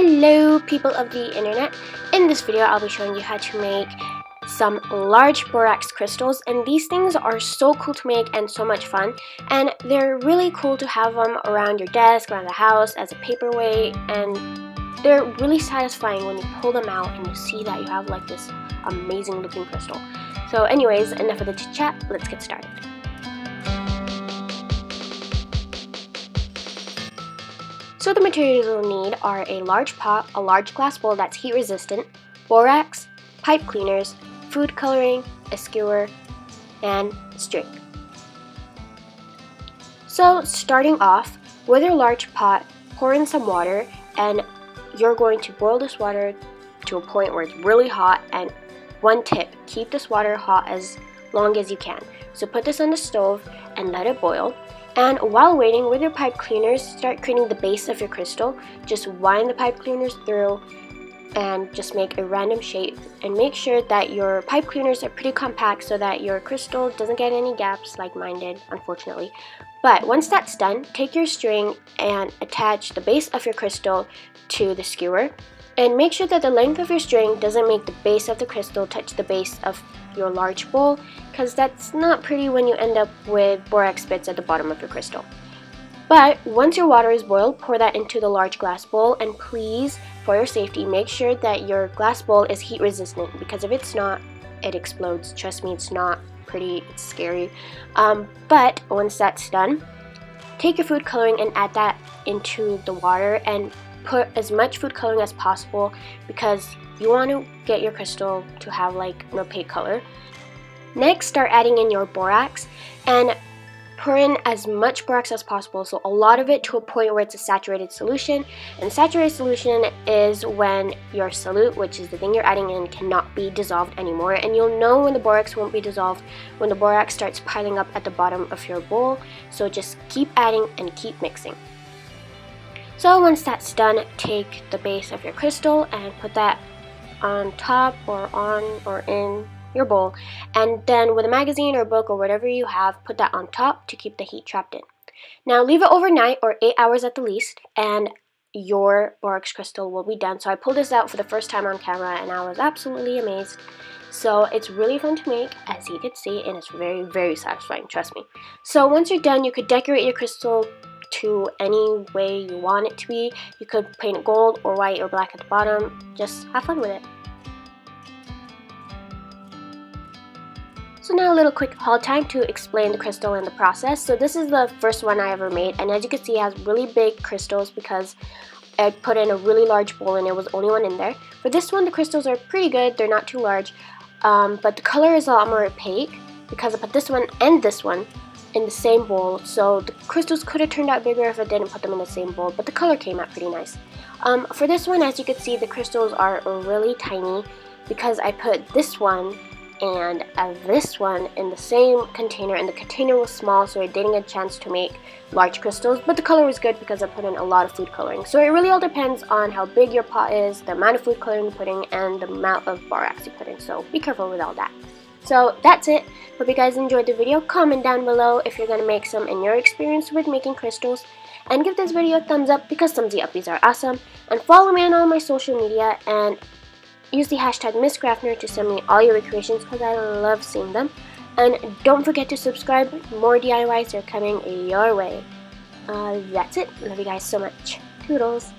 Hello people of the internet. In this video I'll be showing you how to make some large borax crystals, and these things are so cool to make and so much fun, and they're really cool to have them around your desk, around the house as a paperweight, and they're really satisfying when you pull them out and you see that you have like this amazing looking crystal. So anyways, enough of the chit chat, let's get started. So the materials you'll need are a large pot, a large glass bowl that's heat resistant, borax, pipe cleaners, food coloring, a skewer, and string. So starting off, with your large pot, pour in some water, and you're going to boil this water to a point where it's really hot. And one tip, keep this water hot as long as you can. So put this on the stove and let it boil. And while waiting, with your pipe cleaners, start creating the base of your crystal. Just wind the pipe cleaners through and just make a random shape, and make sure that your pipe cleaners are pretty compact so that your crystal doesn't get any gaps like mine did, unfortunately. But once that's done, take your string and attach the base of your crystal to the skewer, and make sure that the length of your string doesn't make the base of the crystal touch the base of your large bowl, because that's not pretty when you end up with borax bits at the bottom of your crystal. But once your water is boiled, pour that into the large glass bowl, and please, for your safety, make sure that your glass bowl is heat resistant, because if it's not, it explodes. Trust me, it's not pretty, it's scary. But once that's done, take your food coloring and add that into the water, and put as much food coloring as possible because you want to get your crystal to have like an opaque color. Next, start adding in your borax and pour in as much borax as possible, so a lot of it to a point where it's a saturated solution. And saturated solution is when your solute, which is the thing you're adding in, cannot be dissolved anymore. And you'll know when the borax won't be dissolved when the borax starts piling up at the bottom of your bowl. So just keep adding and keep mixing. So once that's done, take the base of your crystal and put that on top or on or in your bowl, and then with a magazine or book or whatever you have, put that on top to keep the heat trapped in. Now leave it overnight, or 8 hours at the least, and your borax crystal will be done. So I pulled this out for the first time on camera and I was absolutely amazed. So it's really fun to make, as you can see, and it's very, very satisfying, trust me. So once you're done, you could decorate your crystal to any way you want it to be. You could paint it gold or white or black at the bottom. Just have fun with it. So now a little quick haul time to explain the crystal and the process. So this is the first one I ever made, and as you can see, it has really big crystals because I put in a really large bowl and it was only one in there. For this one, the crystals are pretty good, they're not too large, but the color is a lot more opaque because I put this one and this one in the same bowl. So the crystals could have turned out bigger if I didn't put them in the same bowl, but the color came out pretty nice. For this one, as you can see, the crystals are really tiny because I put this one and this one in the same container, and the container was small, so I didn't get a chance to make large crystals, but the color was good because I put in a lot of food coloring. So it really all depends on how big your pot is, the amount of food coloring you're putting, and the amount of borax you put in, so be careful with all that. So that's it. Hope you guys enjoyed the video. Comment down below if you're gonna make some in your experience with making crystals, and give this video a thumbs up because thumbsy uppies are awesome, and follow me on all my social media, and use the hashtag mscraftnerd to send me all your creations because I love seeing them. And don't forget to subscribe, more DIYs are coming your way. That's it. Love you guys so much. Toodles.